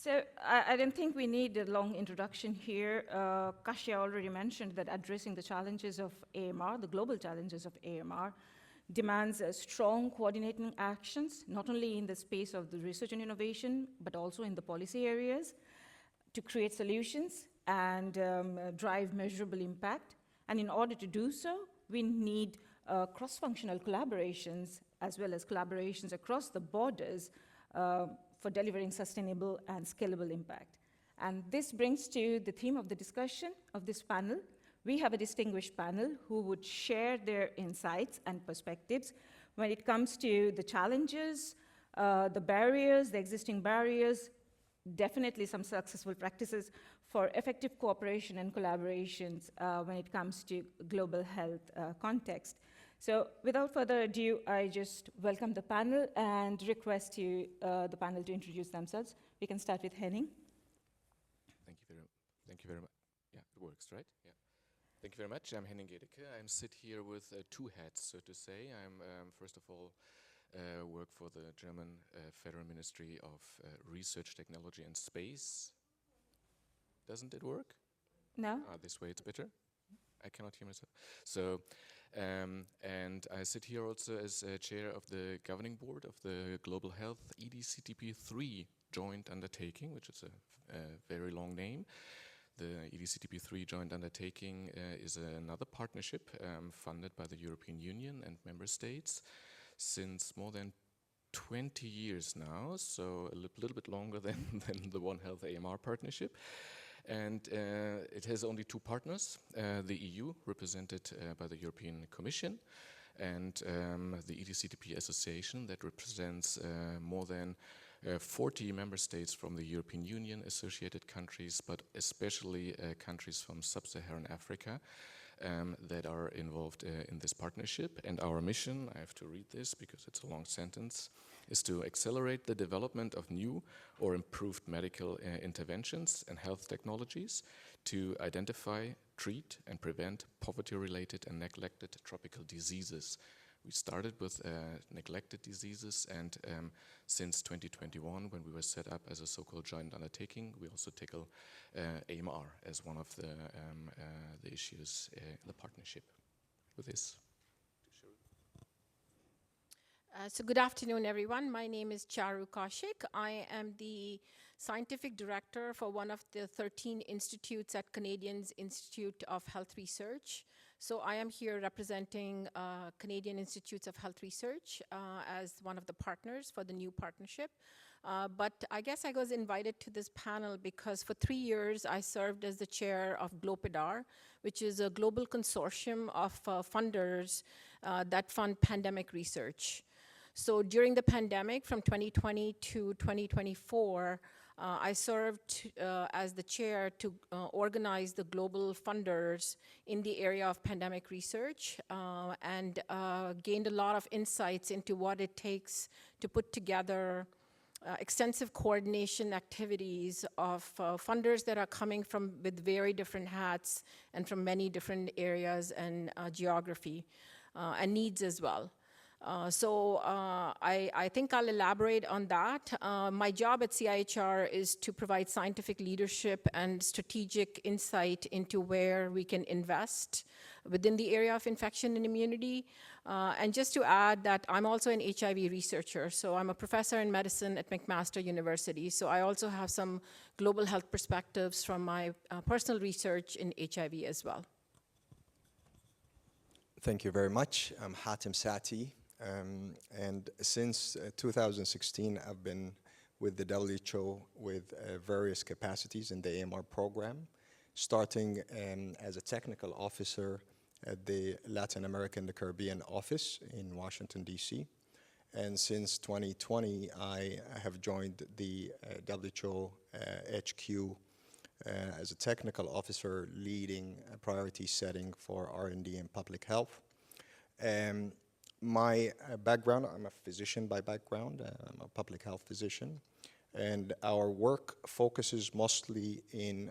So I don't think we need a long introduction here. Kasia already mentioned that addressing the challenges of AMR, the global challenges of AMR, demands strong coordinating actions, not only in the space of the research and innovation, but also in the policy areas to create solutions and drive measurable impact. And in order to do so, we need cross-functional collaborations as well as collaborations across the borders for delivering sustainable and scalable impact. And this brings to the theme of the discussion of this panel. We have a distinguished panel who would share their insights and perspectives when it comes to the challenges, the barriers, the existing barriers, definitely some successful practices for effective cooperation and collaborations when it comes to global health context. So without further ado, I just welcome the panel and request the panel to introduce themselves. We can start with Henning. Thank you very much. Yeah, it works, right? Yeah. Thank you very much. I'm Henning Gädeke. I sit here with two hats, so to say. I'm first of all work for the German Federal Ministry of Research, Technology and Space. Doesn't it work? No. This way it's better. I cannot hear myself. So, and I sit here also as chair of the governing board of the Global Health EDCTP3 joint undertaking, which is a very long name. The EDCTP3 joint undertaking is another partnership funded by the European Union and member states since more than 20 years now, so a little bit longer than the One Health AMR partnership. And it has only two partners, the EU, represented by the European Commission, and the EDCTP Association that represents more than 40 member states from the European Union, associated countries, but especially countries from sub-Saharan Africa that are involved in this partnership. And our mission, I have to read this because it's a long sentence, is to accelerate the development of new or improved medical interventions and health technologies to identify, treat, and prevent poverty-related and neglected tropical diseases. We started with neglected diseases, and since 2021, when we were set up as a so-called joint undertaking, we also tackle AMR as one of the issues in the partnership. With this, so good afternoon, everyone. My name is Charu Kaushic. I am the scientific director for one of the 13 institutes at Canadian Institute of Health Research. So I am here representing Canadian Institutes of Health Research as one of the partners for the new partnership. But I guess I was invited to this panel because for 3 years I served as the chair of GLOPIDAR, which is a global consortium of funders that fund pandemic research. So during the pandemic from 2020 to 2024, I served as the chair to organize the global funders in the area of pandemic research and gained a lot of insights into what it takes to put together extensive coordination activities of funders that are coming from with very different hats and from many different areas and geography and needs as well. I think I'll elaborate on that. My job at CIHR is to provide scientific leadership and strategic insight into where we can invest within the area of infection and immunity. And just to add that I'm also an HIV researcher. So I'm a professor in medicine at McMaster University. So I also have some global health perspectives from my personal research in HIV as well. Thank you very much. I'm Hatim Sati. And since 2016, I've been with the WHO with various capacities in the AMR program, starting as a technical officer at the Latin American and the Caribbean office in Washington, D.C. And since 2020, I have joined the WHO HQ as a technical officer leading a priority setting for R&D and public health. My background, I'm a physician by background. I'm a public health physician. And our work focuses mostly in,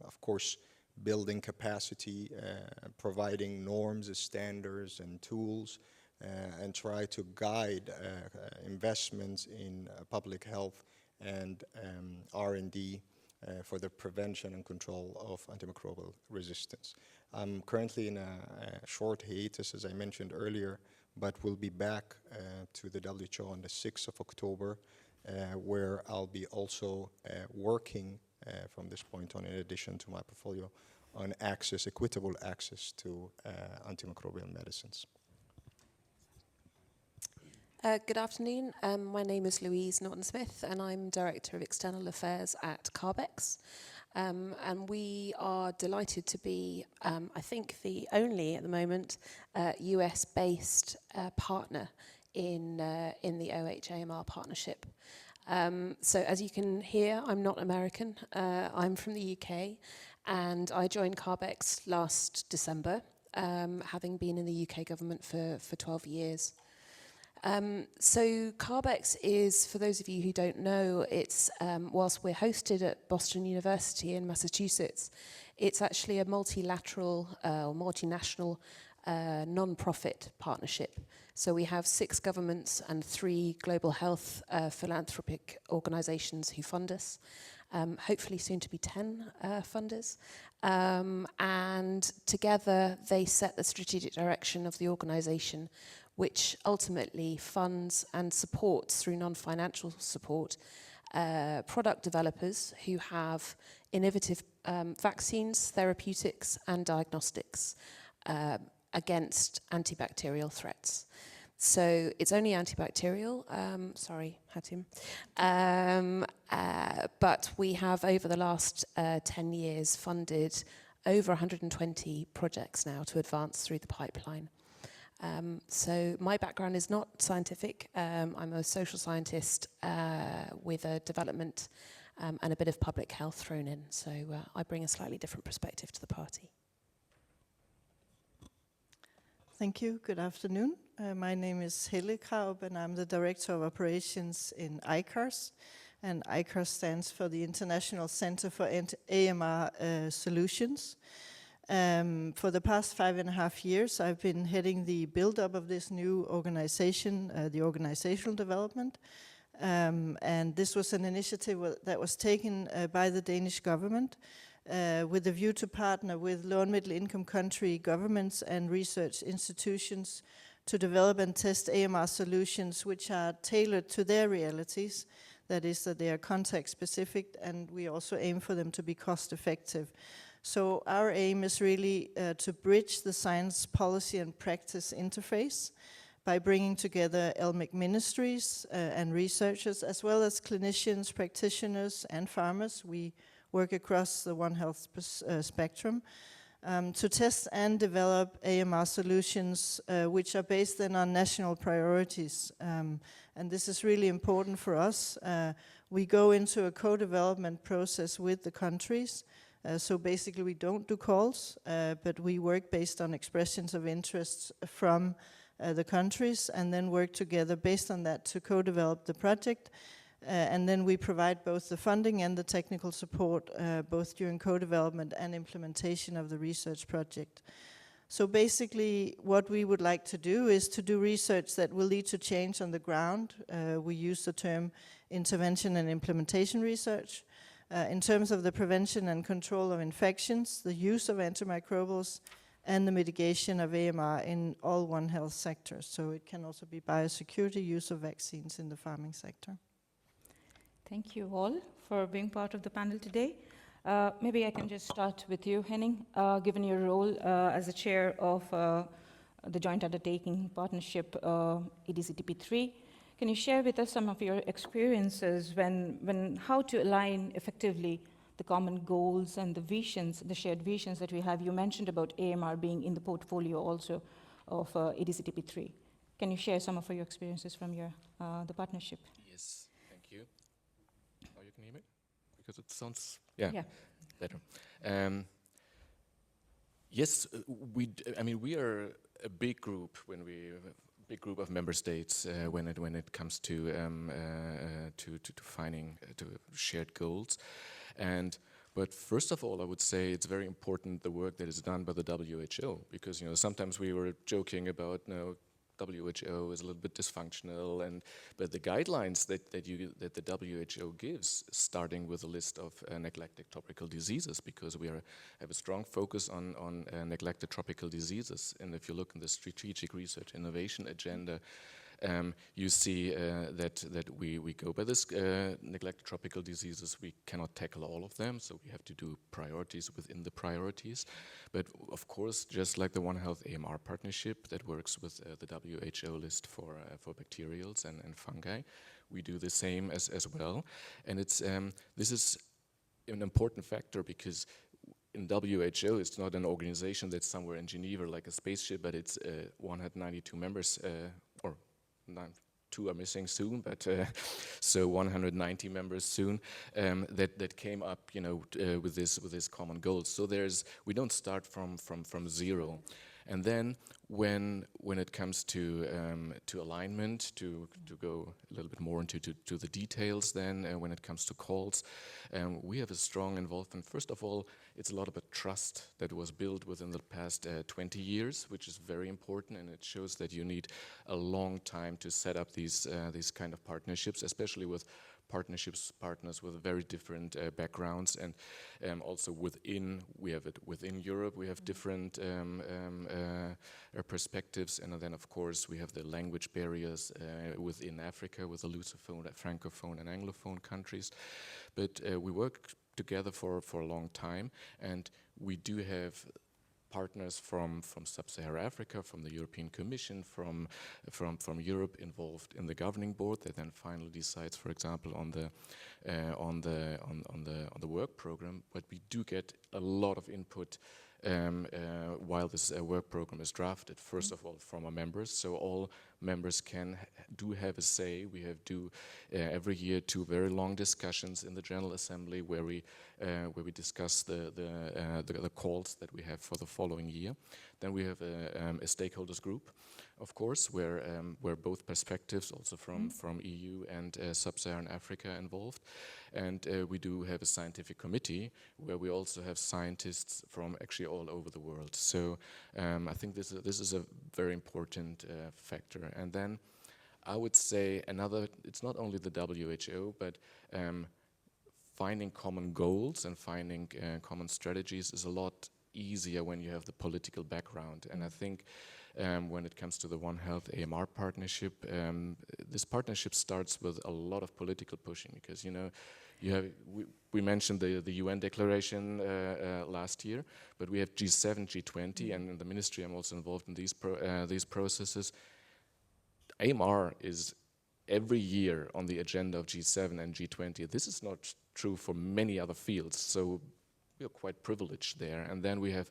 of course, building capacity, providing norms, standards, and tools, and try to guide investments in public health and R&D for the prevention and control of antimicrobial resistance. I'm currently in a short hiatus, as I mentioned earlier, but we'll be back to the WHO on the 6th of October, where I'll be also working from this point on, in addition to my portfolio, on access, equitable access to antimicrobial medicines. Good afternoon. My name is Louise Norton-Smith, and I'm Director of External Affairs at CARB-X. And we are delighted to be, I think, the only, at the moment, US-based partner in the OHAMR partnership. So as you can hear, I'm not American. I'm from the UK, and I joined CARB-X last December, having been in the UK government for 12 years. So CARB-X is, for those of you who don't know, it's, whilst we're hosted at Boston University in Massachusetts, it's actually a multilateral or multinational non-profit partnership. So we have 6 governments and 3 global health philanthropic organizations who fund us, hopefully soon to be 10 funders. And together they set the strategic direction of the organization, which ultimately funds and supports, through non-financial support, product developers who have innovative vaccines, therapeutics, and diagnostics against antibacterial threats. So it's only antibacterial, sorry, Hatim. But we have, over the last 10 years, funded over 120 projects now to advance through the pipeline. So my background is not scientific. I'm a social scientist with a development and a bit of public health thrown in. So I bring a slightly different perspective to the party. Thank you. Good afternoon. My name is Helle Krarup, and I'm the Director of Operations in ICARS. And ICARS stands for the International Center for AMR Solutions. For the past 5.5 years, I've been heading the build-up of this new organization, the organizational development. And this was an initiative that was taken by the Danish government with a view to partner with low and middle income country governments and research institutions to develop and test AMR solutions which are tailored to their realities. That is, that they are context specific, and we also aim for them to be cost effective. So our aim is really to bridge the science, policy and practice interface by bringing together LMIC ministries and researchers, as well as clinicians, practitioners and farmers. We work across the One Health spectrum to test and develop AMR solutions which are based then on national priorities. And this is really important for us. We go into a co-development process with the countries. So basically we don't do calls, but we work based on expressions of interest from the countries, and then work together based on that to co-develop the project. And then we provide both the funding and the technical support, both during co-development and implementation of the research project. So basically what we would like to do is to do research that will lead to change on the ground. We use the term intervention and implementation research. In terms of the prevention and control of infections, the use of antimicrobials, and the mitigation of AMR in all One Health sectors. So it can also be biosecurity, use of vaccines in the farming sector. Thank you all for being part of the panel today. Maybe I can just start with you, Henning. Given your role as the chair of the Joint Undertaking Partnership EDCTP3, can you share with us some of your experiences when how to align effectively the common goals and the visions, the shared visions that we have? You mentioned about AMR being in the portfolio also of EDCTP3. Can you share some of your experiences from your the partnership? Yes, thank you. Oh, you can hear me? Because it sounds, yeah. Better. Yes, we are a big group big group of member states when it comes to defining shared goals, but first of all, I would say it's very important the work that is done by the WHO, because sometimes we were joking about WHO is a little bit dysfunctional, but the guidelines that the WHO gives, starting with a list of neglected tropical diseases, because we have a strong focus on neglected tropical diseases. And if you look in the Strategic Research Innovation Agenda, you see that we go by this neglected tropical diseases. We cannot tackle all of them, so we have to do priorities within the priorities. But of course, just like the One Health AMR partnership that works with the WHO list for bacterials and fungi, we do the same as well. And it's this is an important factor, because in WHO, it's not an organization that's somewhere in Geneva like a spaceship, but it's 192 members, or 2 are missing soon, but so 190 members soon, that came up, with this common goal. So we don't start from zero. And then when it comes to alignment, to go a little bit more into the details, then when it comes to calls, we have a strong involvement. First of all, it's a lot about trust that was built within the past 20 years, which is very important, and it shows that you need a long time to set up these kind of partnerships, especially with partners with very different backgrounds, and also within Europe we have different perspectives, and then of course we have the language barriers within Africa with the Lusophone, Francophone and Anglophone countries, but we work together for a long time, and we do have partners from Sub-Saharan Africa, from the European Commission, from Europe involved in the governing board that then finally decides, for example, on the work program. But we do get a lot of input while this work program is drafted. First of all, from our members, so all members do have a say. We do every year 2 very long discussions in the General Assembly where we discuss the calls that we have for the following year. Then we have a stakeholders group, of course, where both perspectives, also from EU and Sub-Saharan Africa, involved, and we do have a scientific committee where we also have scientists from actually all over the world. So I think this is a very important factor. And then I would say it's not only the WHO, but finding common goals and finding common strategies is a lot easier when you have the political background. And I think when it comes to the One Health AMR partnership, this partnership starts with a lot of political pushing, because we mentioned the UN declaration last year, but we have G7, G20, and in the ministry I'm also involved in these processes. AMR is every year on the agenda of G7 and G20. This is not true for many other fields, so we are quite privileged there. And then we have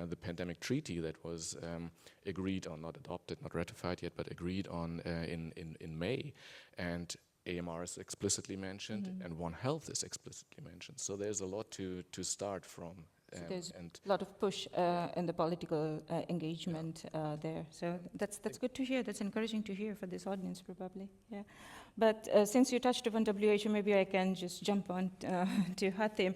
the pandemic treaty that was agreed on, not adopted, not ratified yet, but agreed on in May. And AMR is explicitly mentioned, and One Health is explicitly mentioned. So there's a lot to start from. So there's a lot of push in the political engagement there. So that's good to hear. That's encouraging to hear for this audience, probably. Yeah. But since you touched upon WHO, maybe I can just jump on to Hatim.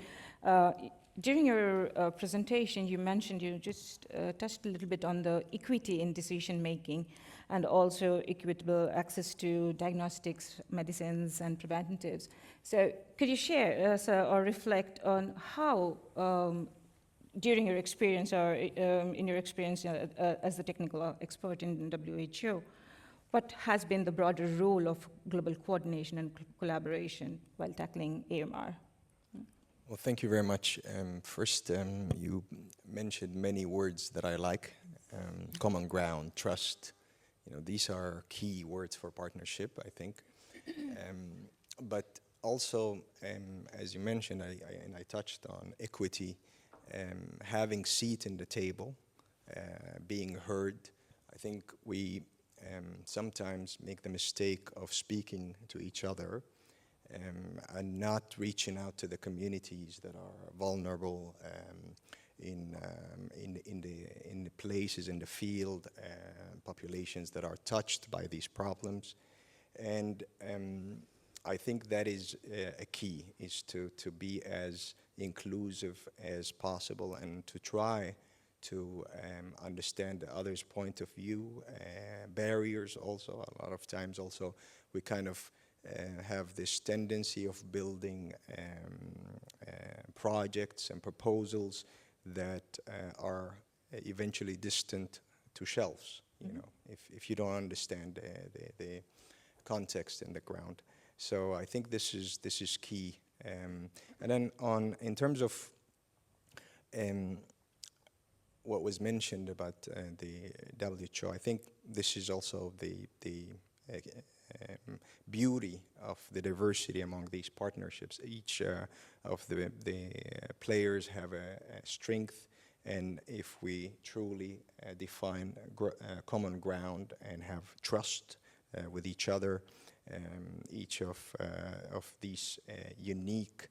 During your presentation, you mentioned, you just touched a little bit on the equity in decision making, and also equitable access to diagnostics, medicines, and preventatives. So could you share or reflect on how, during your experience or in your experience as the technical expert in WHO, what has been the broader role of global coordination and collaboration while tackling AMR? Well, thank you very much. First, you mentioned many words that I like. Common ground, trust. These are key words for partnership, I think. But also, as you mentioned, and I touched on equity, having seat in the table, being heard. I think we sometimes make the mistake of speaking to each other and not reaching out to the communities that are vulnerable in the places in the field, populations that are touched by these problems. And I think that is a key, is to be as inclusive as possible and to try to understand the other's point of view, barriers also. A lot of times also we kind of have this tendency of building projects and proposals that are eventually distant to shelves, you know, if you don't understand the context in the ground. So I think this is key. And then in terms of what was mentioned about the WHO, I think this is also the beauty of the diversity among these partnerships. Each of the players have a strength, and if we truly define common ground and have trust with each other, each of these unique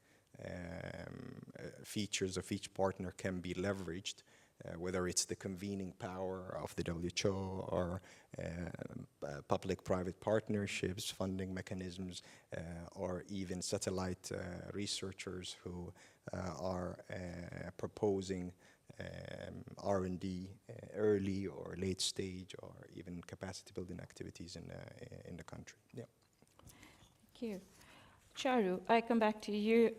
features of each partner can be leveraged, whether it's the convening power of the WHO or public-private partnerships, funding mechanisms, or even satellite researchers who are proposing R&D early or late stage, or even capacity building activities in the country. Yeah. Thank you. Charu, I come back to you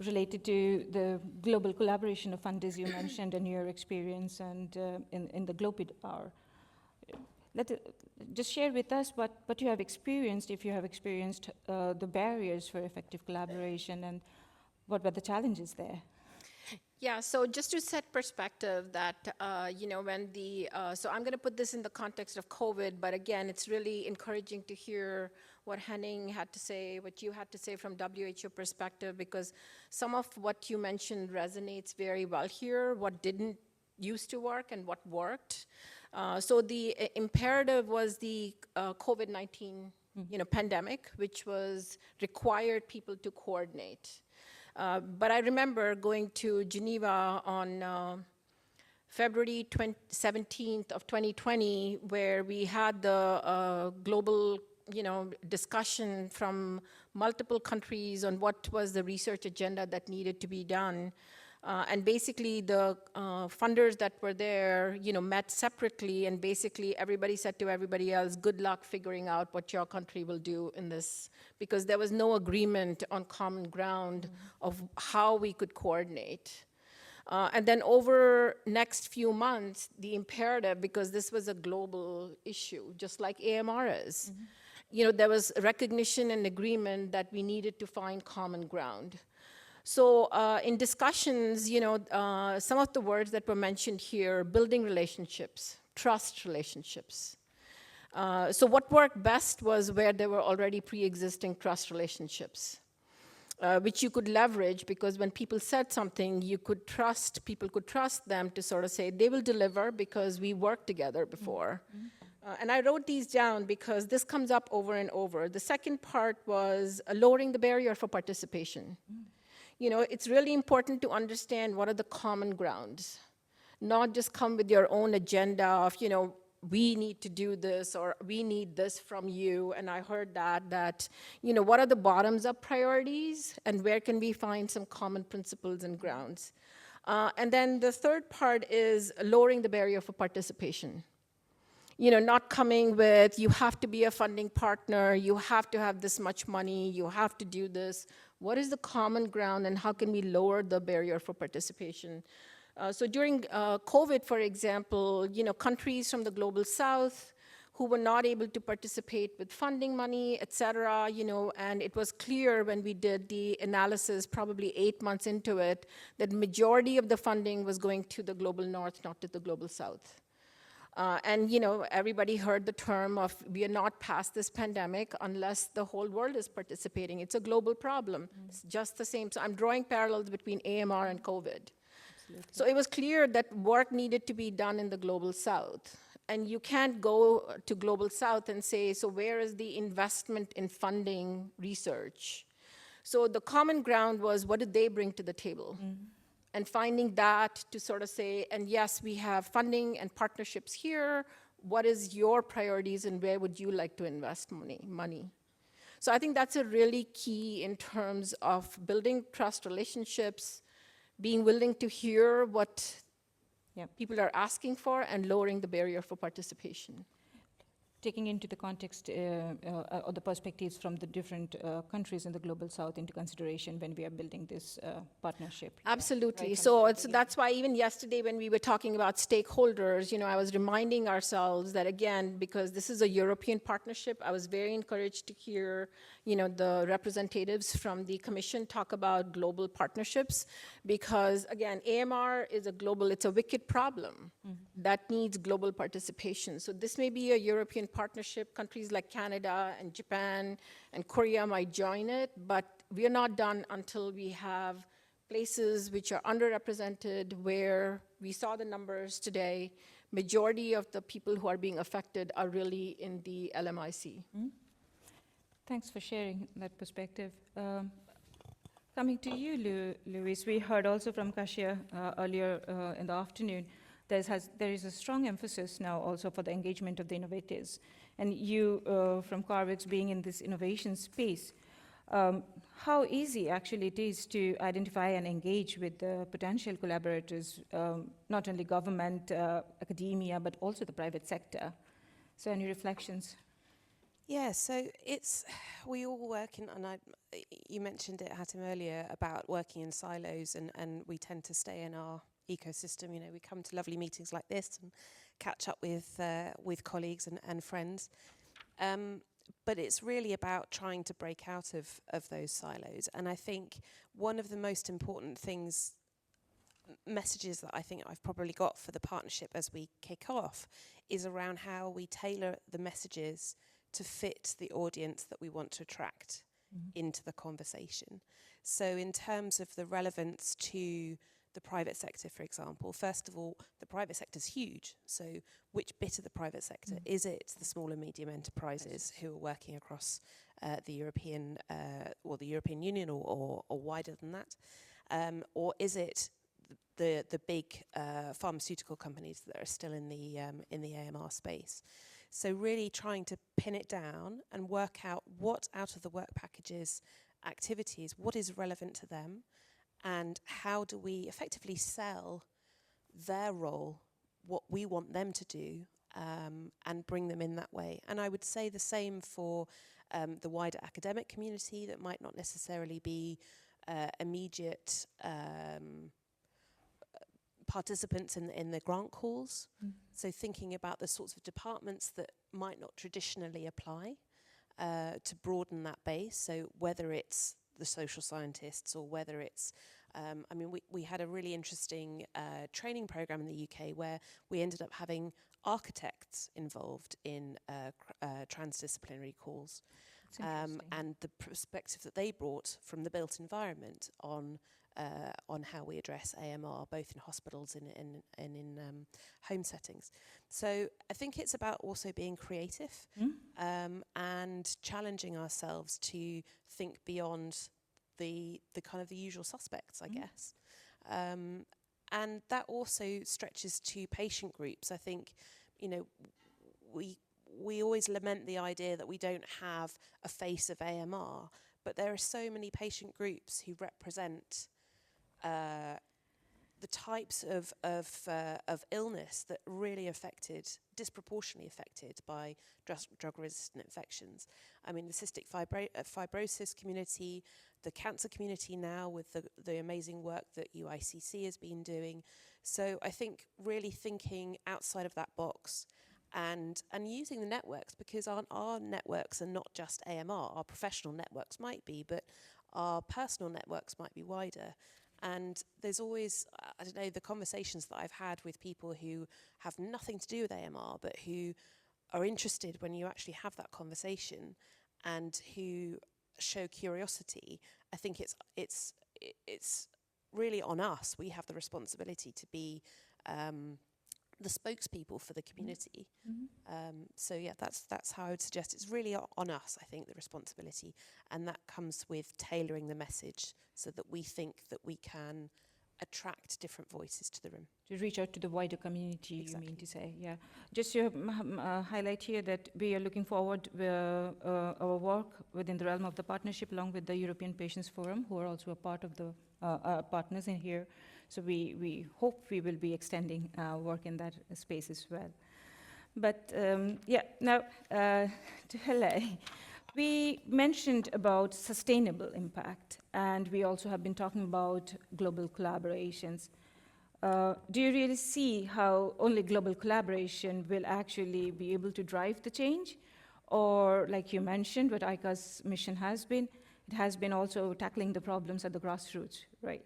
related to the global collaboration of funders you mentioned and your experience and in the GloBidR. Just share with us what you have experienced, if you have experienced the barriers for effective collaboration, and what were the challenges there? Yeah, so just to set perspective that, you know, when so I'm going to put this in the context of COVID, but again, it's really encouraging to hear what Henning had to say, what you had to say from WHO perspective, because some of what you mentioned resonates very well here, what didn't used to work and what worked. So the imperative was the COVID-19 you know, pandemic, which was required people to coordinate. But I remember going to Geneva on February 17th of 2020, where we had the global, you know, discussion from multiple countries on what was the research agenda that needed to be done. And basically the funders that were there, you know, met separately, and basically everybody said to everybody else, good luck figuring out what your country will do in this, because there was no agreement on common ground of how we could coordinate. And then over next few months, the imperative, because this was a global issue, just like AMR is, you know, there was recognition and agreement that we needed to find common ground. So in discussions, you know, some of the words that were mentioned here, building relationships, trust relationships. So what worked best was where there were already pre-existing trust relationships, which you could leverage, because when people said something, you could trust, people could trust them to sort of say, they will deliver because we worked together before. And I wrote these down because this comes up over and over. The second part was lowering the barrier for participation. You know, it's really important to understand what are the common grounds, not just come with your own agenda of, you know, we need to do this or we need this from you. And I heard that, you know, what are the bottoms up priorities and where can we find some common principles and grounds? And then the third part is lowering the barrier for participation. You know, not coming with, you have to be a funding partner, you have to have this much money, you have to do this. What is the common ground and how can we lower the barrier for participation? So during COVID, for example, you know, countries from the global south who were not able to participate with funding money, et cetera, you know, and it was clear when we did the analysis, probably 8 months into it, that majority of the funding was going to the global north, not to the global south. And, you know, everybody heard the term of, we are not past this pandemic unless the whole world is participating. It's a global problem. It's just the same. So I'm drawing parallels between AMR and COVID. Absolutely. So it was clear that work needed to be done in the global south. And you can't go to global south and say, so where is the investment in funding research? So the common ground was, what did they bring to the table? And finding that to sort of say, and yes, we have funding and partnerships here. What is your priorities and where would you like to invest money? So I think that's a really key in terms of building trust relationships, being willing to hear what Yep. people are asking for and lowering the barrier for participation. Taking into the context or the perspectives from the different countries in the Global South into consideration when we are building this partnership. Absolutely. Right, So from the that's why even yesterday when we were talking about stakeholders, I was reminding ourselves that again, because this is a European partnership, I was very encouraged to hear, the representatives from the Commission talk about global partnerships, because again, AMR is it's a wicked problem that needs global participation. So this may be a European partnership. Countries like Canada and Japan and Korea might join it, but we are not done until we have places which are underrepresented, where we saw the numbers today, majority of the people who are being affected are really in the LMIC. Thanks for sharing that perspective. Coming to you, Louise, we heard also from Kasia earlier in the afternoon, there is a strong emphasis now also for the engagement of the innovators. And you, from CARB-X, being in this innovation space, how easy actually it is to identify and engage with the potential collaborators, not only government, academia, but also the private sector. So any reflections? Yeah, so we all work in, and you mentioned it, Hatim, earlier, about working in silos, and we tend to stay in our ecosystem. We come to lovely meetings like this and catch up with colleagues and friends. But it's really about trying to break out of those silos. And I think one of the most important messages that I think I've probably got for the partnership as we kick off is around how we tailor the messages to fit the audience that we want to attract into the conversation. So in terms of the relevance to the private sector, for example, first of all, the private sector is huge. So which bit of the private sector? Is it the small and medium enterprises who are working across the European or the European Union or wider than that? Or is it the big pharmaceutical companies that are still in the AMR space? So really trying to pin it down and work out what out of the work packages activities, what is relevant to them, and how do we effectively sell their role, what we want them to do, and bring them in that way. And I would say the same for the wider academic community that might not necessarily be immediate participants in the grant calls. So thinking about the sorts of departments that might not traditionally apply to broaden that base. So whether it's the social scientists or whether it's, we had a really interesting training program in the UK where we ended up having architects involved in transdisciplinary calls. And the perspective that they brought from the built environment on how we address AMR, both in hospitals and in home settings. So I think it's about also being creative and challenging ourselves to think beyond the kind of the usual suspects, I guess. And that also stretches to patient groups. I think, we always lament the idea that we don't have a face of AMR, but there are so many patient groups who represent the types of illness that really disproportionately affected by drug-resistant infections. I mean, the cystic fibrosis community, the cancer community now with the amazing work that UICC has been doing. So I think really thinking outside of that box and using the networks, because our networks are not just AMR. Our professional networks might be, but our personal networks might be wider. And there's always, the conversations that I've had with people who have nothing to do with AMR, but who are interested when you actually have that conversation and who show curiosity. I think it's really on us. We have the responsibility to be the spokespeople for the community. So yeah, that's how I would suggest it's really on us, I think, the responsibility. And that comes with tailoring the message so that we think that we can attract different voices to the room. To reach out to the wider community, Exactly. You mean to say, yeah. Just to highlight here that we are looking forward our work within the realm of the partnership along with the European Patients Forum, who are also a part of the partners in here, So we hope we will be extending work in that space as well. But yeah, now to Helle. We mentioned about sustainable impact, and we also have been talking about global collaborations. Do you really see how only global collaboration will actually be able to drive the change? Or, like you mentioned, what ICARS' mission has been, it has been also tackling the problems at the grassroots, right?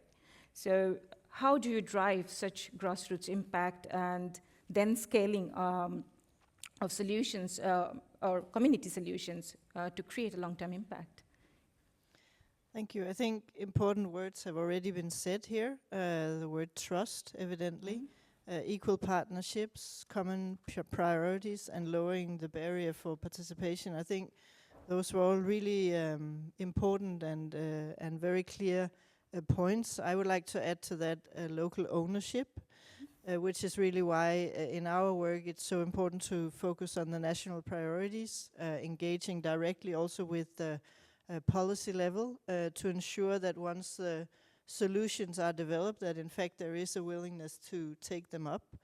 So how do you drive such grassroots impact and then scaling of solutions or community solutions to create a long-term impact? Thank you. I think important words have already been said here. The word trust, evidently, equal partnerships, common priorities, and lowering the barrier for participation. I think those were all really important and very clear points. I would like to add to that local ownership, which is really why in our work it's so important to focus on the national priorities, engaging directly also with the policy level to ensure that once the solutions are developed, that in fact there is a willingness to take them up.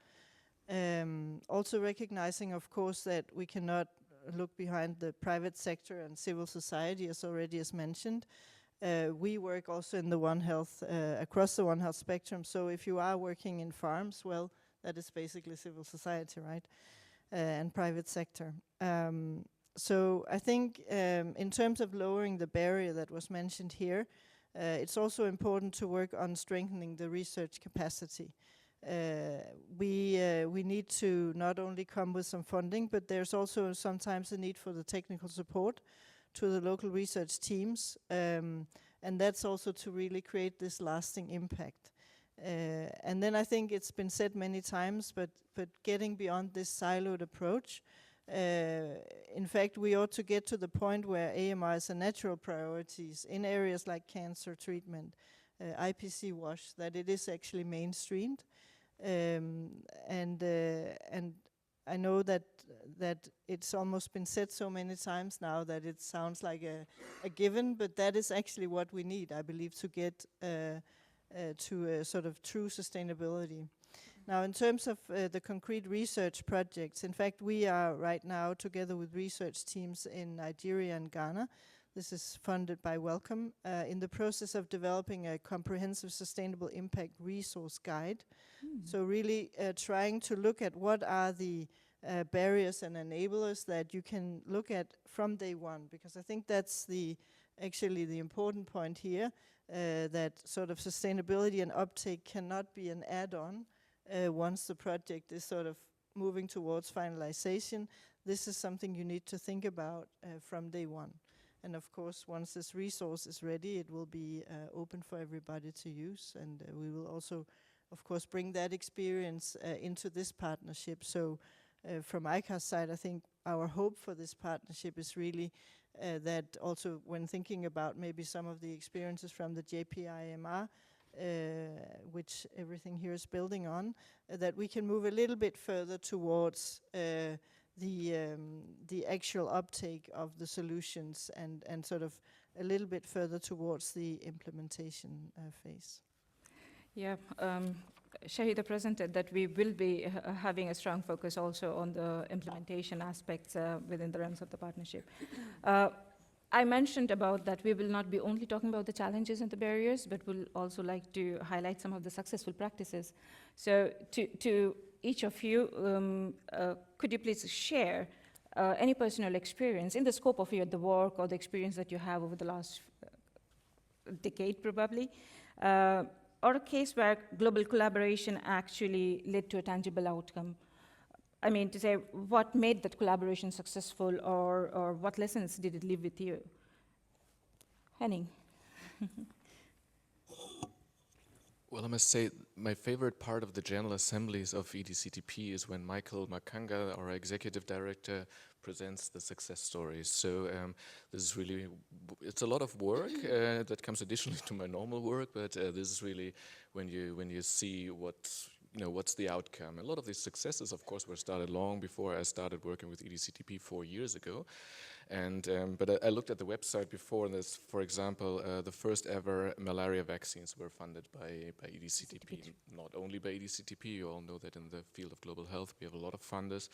Also recognizing, of course, that we cannot look behind the private sector and civil society, as already as mentioned. We work also in the One Health, across the One Health spectrum. So if you are working in farms, well, that is basically civil society, right? And private sector. So I think in terms of lowering the barrier that was mentioned here, it's also important to work on strengthening the research capacity. We need to not only come with some funding, but there's also sometimes a need for the technical support to the local research teams, and that's also to really create this lasting impact. And then I think it's been said many times, but getting beyond this siloed approach, in fact, we ought to get to the point where AMR is a natural priorities in areas like cancer treatment, IPC WASH, that it is actually mainstreamed. And I know that it's almost been said so many times now that it sounds like a given, but that is actually what we need, I believe, to get to a sort of true sustainability. Now, in terms of the concrete research projects, in fact, we are right now together with research teams in Nigeria and Ghana. This is funded by Wellcome, in the process of developing a comprehensive sustainable impact resource guide. So really trying to look at what are the barriers and enablers that you can look at from day one, because I think that's actually the important point here, that sort of sustainability and uptake cannot be an add-on once the project is sort of moving towards finalization. This is something you need to think about from day one. And of course, once this resource is ready, it will be open for everybody to use. And we will also, of course, bring that experience into this partnership. So from ICARS side, I think our hope for this partnership is really that also when thinking about maybe some of the experiences from the JPIMR, which everything here is building on, that we can move a little bit further towards the actual uptake of the solutions and sort of a little bit further towards the implementation phase. Yeah, Shahida presented that we will be having a strong focus also on the implementation aspects within the realms of the partnership. I mentioned about that we will not be only talking about the challenges and the barriers, but we'll also like to highlight some of the successful practices. So to each of you, could you please share any personal experience in the scope of the work or the experience that you have over the last decade probably, or a case where global collaboration actually led to a tangible outcome? I mean, to say what made that collaboration successful, or what lessons did it leave with you? Henning. Well, I must say my favorite part of the General Assemblies of EDCTP is when Michael Makanga, our executive director, presents the success stories. So this is really, it's a lot of work that comes additionally to my normal work, but this is really when you see what's the outcome. A lot of these successes, of course, were started long before I started working with EDCTP 4 years ago. And but I looked at the website before, and there's, for example, the first ever malaria vaccines were funded by EDCTP. Not only by EDCTP, you all know that in the field of global health we have a lot of funders,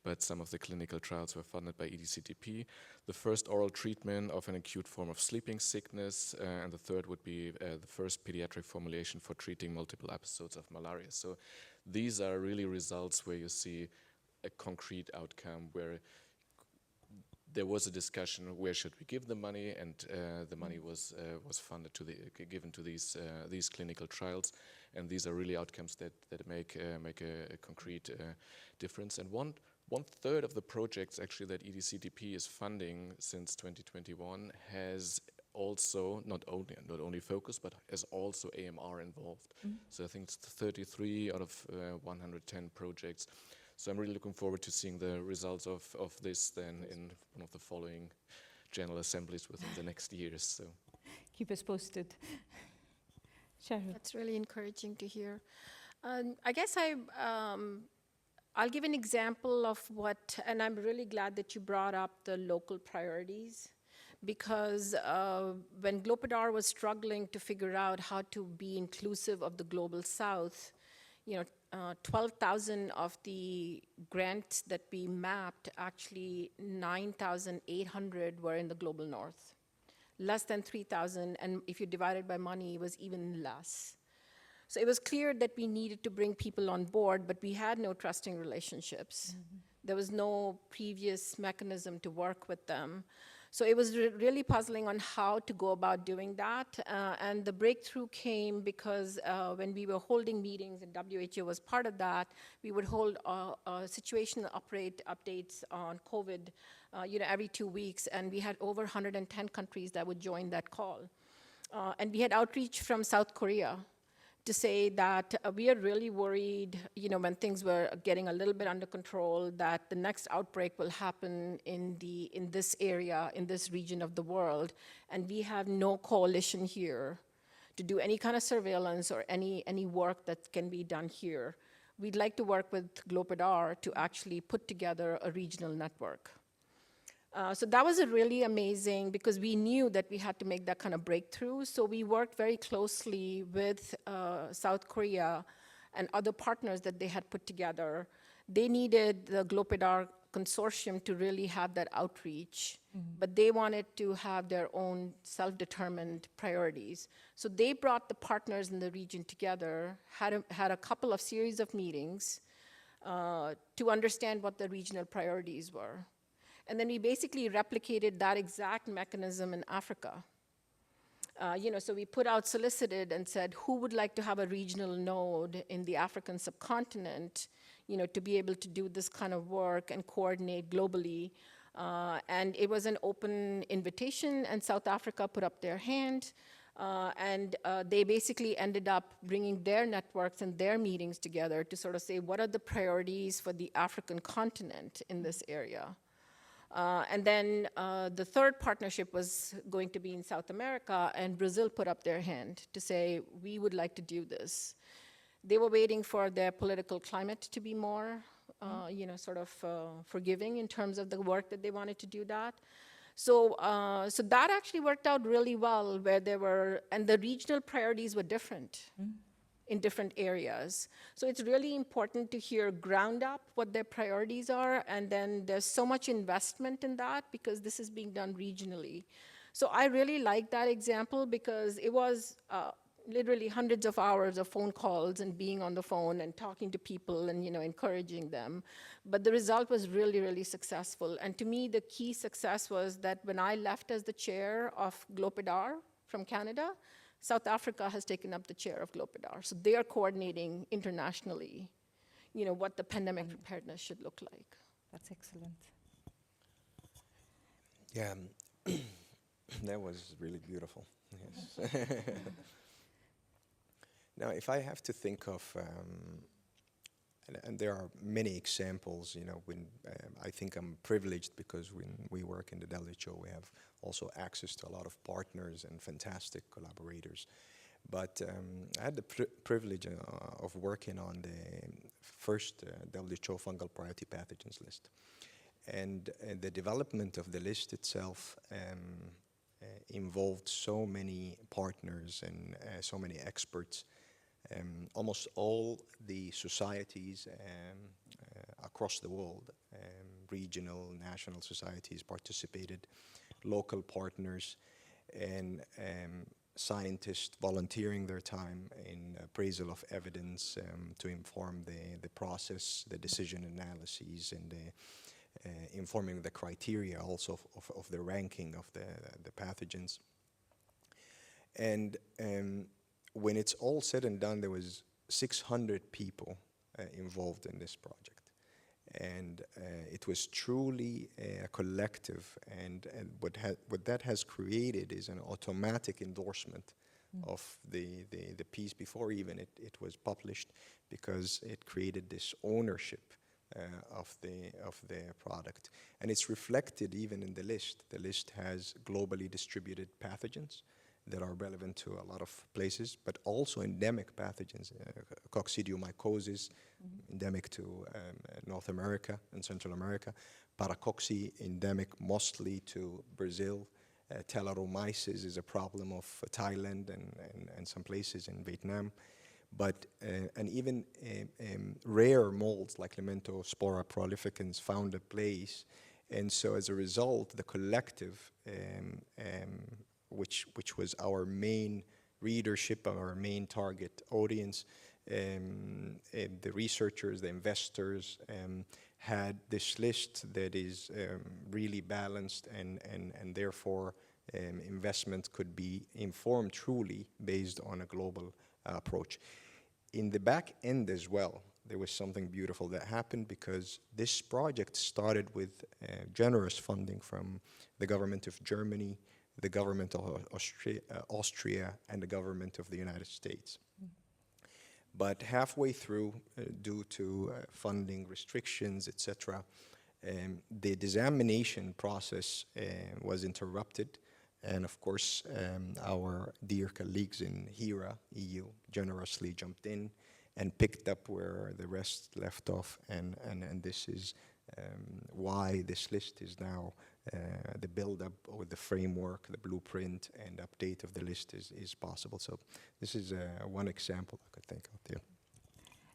but some of the clinical trials were funded by EDCTP. The first oral treatment of an acute form of sleeping sickness, and the third would be the first pediatric formulation for treating multiple episodes of malaria. So these are really results where you see a concrete outcome, where there was a discussion where should we give the money, and the money was funded to given to these clinical trials, and these are really outcomes that make a concrete difference. And one third of the projects actually that EDCTP is funding since 2021 has also not only focus, but has also AMR involved. So I think it's 33 out of 110 projects. So I'm really looking forward to seeing the results of this then in one of the following General Assemblies within the next years. So Keep us posted. Charu. That's really encouraging to hear. I guess I'll give an example of what, and I'm really glad that you brought up the local priorities, because when Glopidar was struggling to figure out how to be inclusive of the global south, 12,000 of the grants that we mapped, actually 9,800 were in the global north. Less than 3,000, and if you divide it by money, it was even less. So it was clear that we needed to bring people on board, but we had no trusting relationships. There was no previous mechanism to work with them. So it was really puzzling on how to go about doing that. And the breakthrough came because when we were holding meetings, and WHO was part of that, we would hold situational updates on COVID every 2 weeks. And we had over 110 countries that would join that call. And we had outreach from South Korea to say that we are really worried, when things were getting a little bit under control, that the next outbreak will happen in this area, in this region of the world, and we have no coalition here to do any kind of surveillance or any work that can be done here. We'd like to work with Glopidar to actually put together a regional network. So that was really amazing, because we knew that we had to make that kind of breakthrough. So we worked very closely with South Korea and other partners that they had put together. They needed the Glopidar consortium to really have that outreach, but they wanted to have their own self-determined priorities. So they brought the partners in the region together, had a couple of series of meetings to understand what the regional priorities were. And then we basically replicated that exact mechanism in Africa. So we put out solicited and said, who would like to have a regional node in the African subcontinent, to be able to do this kind of work and coordinate globally. And it was an open invitation, and South Africa put up their hand. And they basically ended up bringing their networks and their meetings together to sort of say, what are the priorities for the African continent in this area? And then the third partnership was going to be in South America, and Brazil put up their hand to say, we would like to do this. They were waiting for their political climate to be more, forgiving in terms of the work that they wanted to do that. So that actually worked out really well, where there were, and the regional priorities were different. In different areas. So it's really important to hear ground up what their priorities are, and then there's so much investment in that because this is being done regionally. So I really like that example, because it was literally hundreds of hours of phone calls and being on the phone and talking to people and encouraging them. But the result was really, really successful. And to me, the key success was that when I left as the chair of Glopidar from Canada, South Africa has taken up the chair of Glopidar. So they are coordinating internationally, what the pandemic preparedness should look like. That's excellent. Yeah, that was really beautiful. Yes. Now, if I have to think of, and there are many examples, when I think I'm privileged because when we work in the WHO, we have also access to a lot of partners and fantastic collaborators. But I had the privilege of working on the first WHO fungal priority pathogens list. And the development of the list itself involved so many partners and so many experts. Almost all the societies across the world, regional, national societies participated, local partners, and scientists volunteering their time in appraisal of evidence to inform the process, the decision analyses, and informing the criteria also of the ranking of the pathogens. And when it's all said and done, there was 600 people involved in this project. And it was truly a collective, and what that has created is an automatic endorsement of the piece before even it was published, because it created this ownership of the product. And it's reflected even in the list. The list has globally distributed pathogens that are relevant to a lot of places, but also endemic pathogens, coccidiomycosis, endemic to North America and Central America, paracocci, endemic mostly to Brazil, Telleromyces is a problem of Thailand and some places in Vietnam, but and even rare molds like Lemmentospora prolificans found a place. And so as a result, the collective, which was our main readership, our main target audience, the researchers, the investors, had this list that is really balanced, and therefore investment could be informed truly based on a global approach. In the back end as well, there was something beautiful that happened, because this project started with generous funding from the government of Germany, the government of Austria, and the government of the United States. But halfway through, due to funding restrictions, etc., the examination process was interrupted. And of course, our dear colleagues in HERA, EU, generously jumped in and picked up where the rest left off. And this is why this list is now the build-up or the framework, the blueprint, and update of the list is possible. So this is one example I could think of here.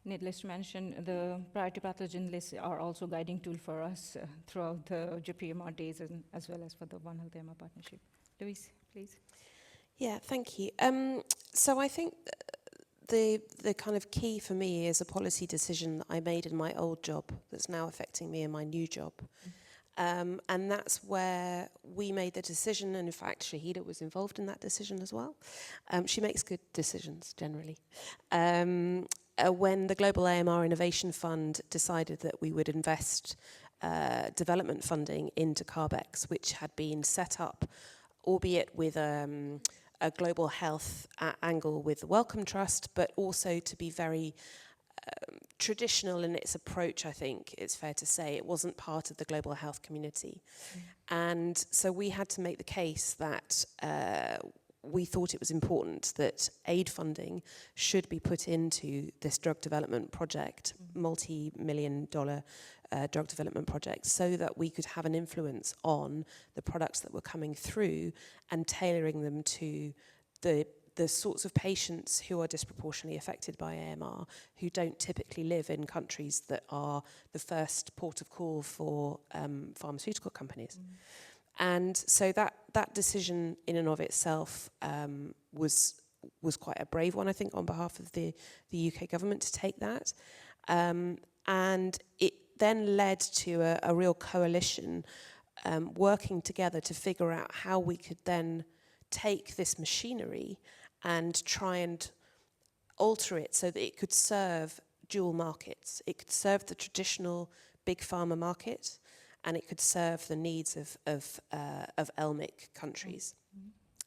Needless to mention, the priority pathogen lists are also guiding tool for us throughout the JPMR days, and as well as for the One Health AMR partnership. Louise, please. Yeah, thank you. So I think the kind of key for me is a policy decision that I made in my old job that's now affecting me in my new job. And that's where we made the decision, and in fact, Shahida was involved in that decision as well. She makes good decisions, generally. When the Global AMR Innovation Fund decided that we would invest development funding into CARB-X, which had been set up, albeit with a global health angle with the Wellcome Trust, but also to be very traditional in its approach, I think it's fair to say. It wasn't part of the global health community. And so we had to make the case that we thought it was important that aid funding should be put into this drug development project, multi-million-dollar drug development project, so that we could have an influence on the products that were coming through and tailoring them to the sorts of patients who are disproportionately affected by AMR, who don't typically live in countries that are the first port of call for pharmaceutical companies. And so that decision in and of itself was quite a brave one, I think, on behalf of the UK government to take that. And it then led to a real coalition working together to figure out how we could then take this machinery and try and alter it so that it could serve dual markets. It could serve the traditional big pharma market, and it could serve the needs of LMIC countries.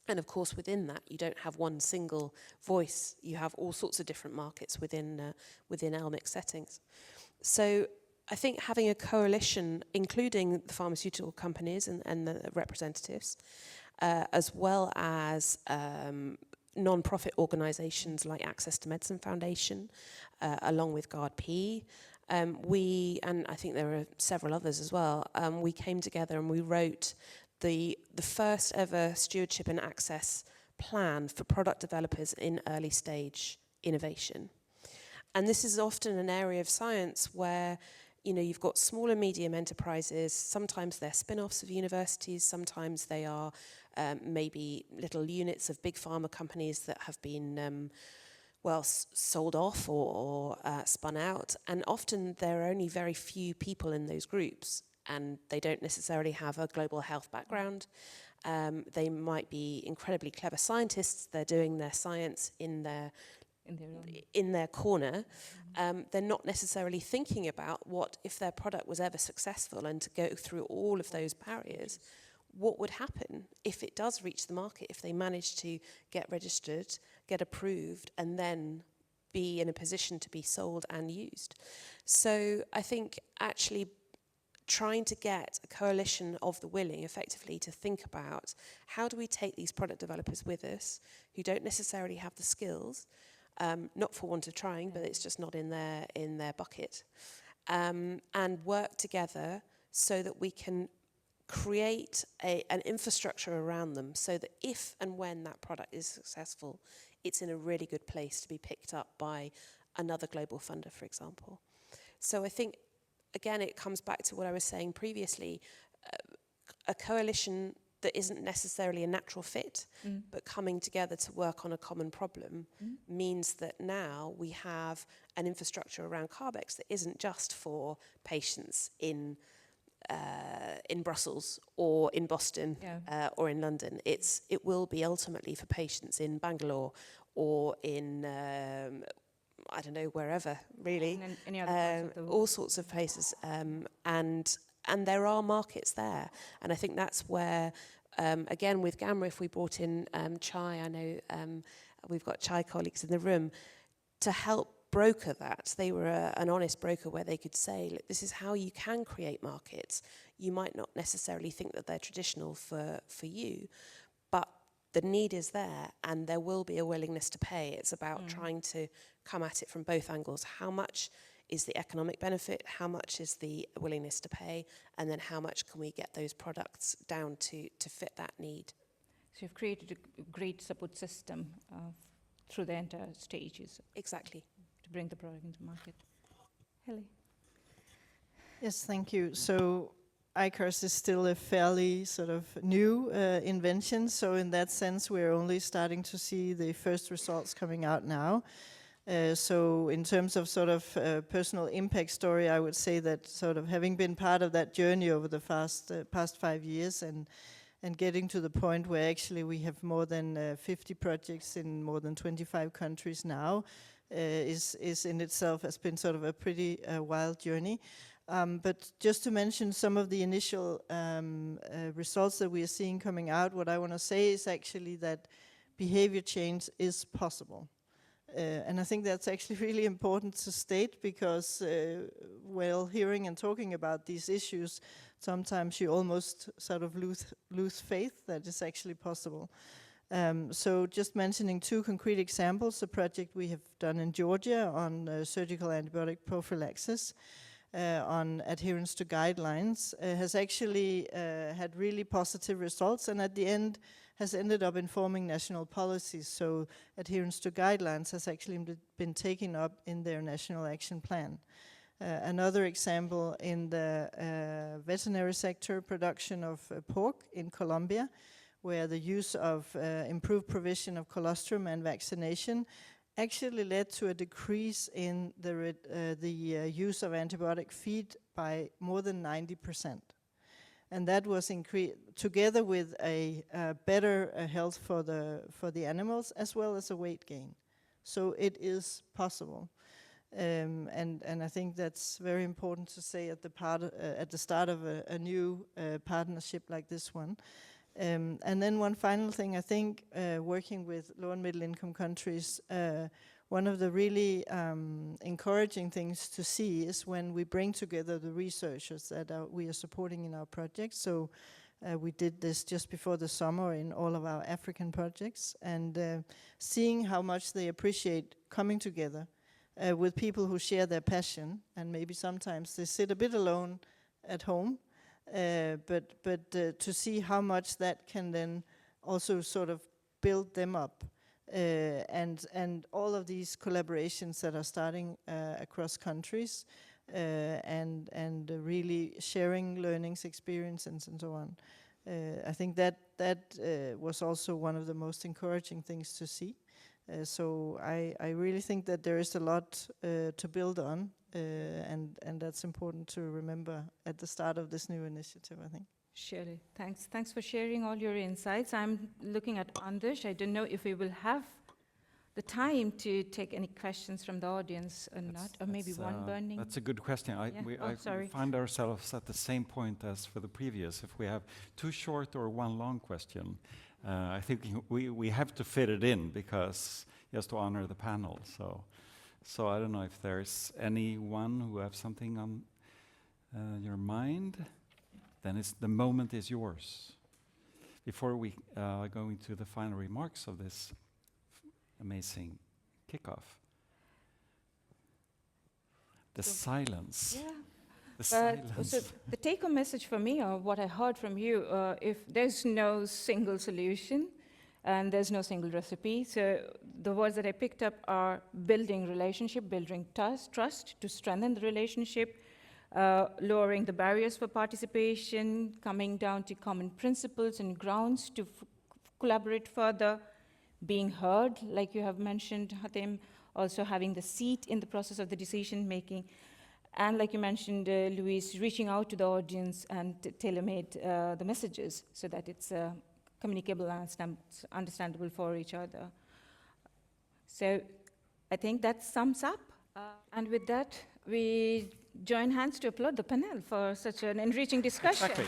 And of course, within that, you don't have one single voice. You have all sorts of different markets within LMIC settings. So I think having a coalition, including the pharmaceutical companies and the representatives, as well as non-profit organisations like Access to Medicine Foundation, along with GARD-P, We, and I think there are several others as well, we came together and we wrote the first ever stewardship and access plan for product developers in early stage innovation. And this is often an area of science where, you know, you've got small and medium enterprises. Sometimes they're spin-offs of universities. Sometimes they are maybe little units of big pharma companies that have been sold off or spun out. And often there are only very few people in those groups, and they don't necessarily have a global health background. They might be incredibly clever scientists. They're doing their science in their corner. They're not necessarily thinking about what if their product was ever successful, and to go through all of those barriers, what would happen if it does reach the market, if they manage to get registered, get approved, and then be in a position to be sold and used. So I think actually trying to get a coalition of the willing effectively to think about how do we take these product developers with us who don't necessarily have the skills, not for want of trying, but it's just not in their bucket, and work together so that we can create an infrastructure around them so that if and when that product is successful, it's in a really good place to be picked up by another global funder, for example. So I think, again, it comes back to what I was saying previously, a coalition that isn't necessarily a natural fit, but coming together to work on a common problem means that now we have an infrastructure around CARB-X that isn't just for patients in Brussels or in Boston or in London. It will be ultimately for patients in Bangalore or in I don't know, wherever really, any other parts of the world. all sorts of places, and there are markets there, and I think that's where again with Gamma, if we brought in Chai, I know we've got Chai colleagues in the room to help broker that. They were an honest broker where they could say, look, this is how you can create markets. You might not necessarily think that they're traditional for you, but the need is there and there will be a willingness to pay. It's about trying to come at it from both angles. How much is the economic benefit? How much is the willingness to pay? And then how much can we get those products down to fit that need? So you've created a great support system through the entire stages. Exactly. To bring the product into market. Helle. Yes, thank you. So ICARS is still a fairly sort of new invention. So in that sense, we're only starting to see the first results coming out now. So in terms of sort of personal impact story, I would say that sort of having been part of that journey over the past 5 years and getting to the point where actually we have more than 50 projects in more than 25 countries now, is in itself has been sort of a pretty wild journey. But just to mention some of the initial results that we are seeing coming out, what I want to say is actually that behavior change is possible. And I think that's actually really important to state because while hearing and talking about these issues, sometimes you almost sort of lose faith that it's actually possible. So just mentioning 2 concrete examples, a project we have done in Georgia on surgical antibiotic prophylaxis on adherence to guidelines has actually had really positive results, and at the end has ended up informing national policies. So adherence to guidelines has actually been taken up in their national action plan. Another example in the veterinary sector, production of pork in Colombia, where the use of improved provision of colostrum and vaccination actually led to a decrease in the use of antibiotic feed by more than 90%. And that was together with a better health for the animals as well as a weight gain. So it is possible. And I think that's very important to say at the start of a new partnership like this one. And then one final thing, I think, working with low and middle income countries, one of the really encouraging things to see is when we bring together the researchers that we are supporting in our projects. So we did this just before the summer in all of our African projects, and seeing how much they appreciate coming together with people who share their passion, and maybe sometimes they sit a bit alone at home, but to see how much that can then also sort of build them up. And all of these collaborations that are starting across countries, and really sharing learnings, experiences, and so on. I think that was also one of the most encouraging things to see. So I really think that there is a lot to build on, and that's important to remember at the start of this new initiative, I think. Surely. Thanks for sharing all your insights. I'm looking at Anders. I don't know if we will have the time to take any questions from the audience or not, or maybe one burning. That's a good question. We find ourselves at the same point as for the previous. If we have two short or one long question, I think we have to fit it in because just to honor the panel. So I don't know if there's anyone who have something on your mind. Then the moment is yours. Before we go into the final remarks of this amazing kickoff. The silence. Yeah. The silence. So the take-home message for me, or what I heard from you, if there's no single solution and there's no single recipe, so the words that I picked up are building relationship, building trust to strengthen the relationship, lowering the barriers for participation, coming down to common principles and grounds to collaborate further, being heard, like you have mentioned, Hatim, also having the seat in the process of the decision making, and like you mentioned, Louise, reaching out to the audience and tailor-made the messages so that it's communicable and understandable for each other. So I think that sums up. And with that, we join hands to applaud the panel for such an enriching discussion. Exactly.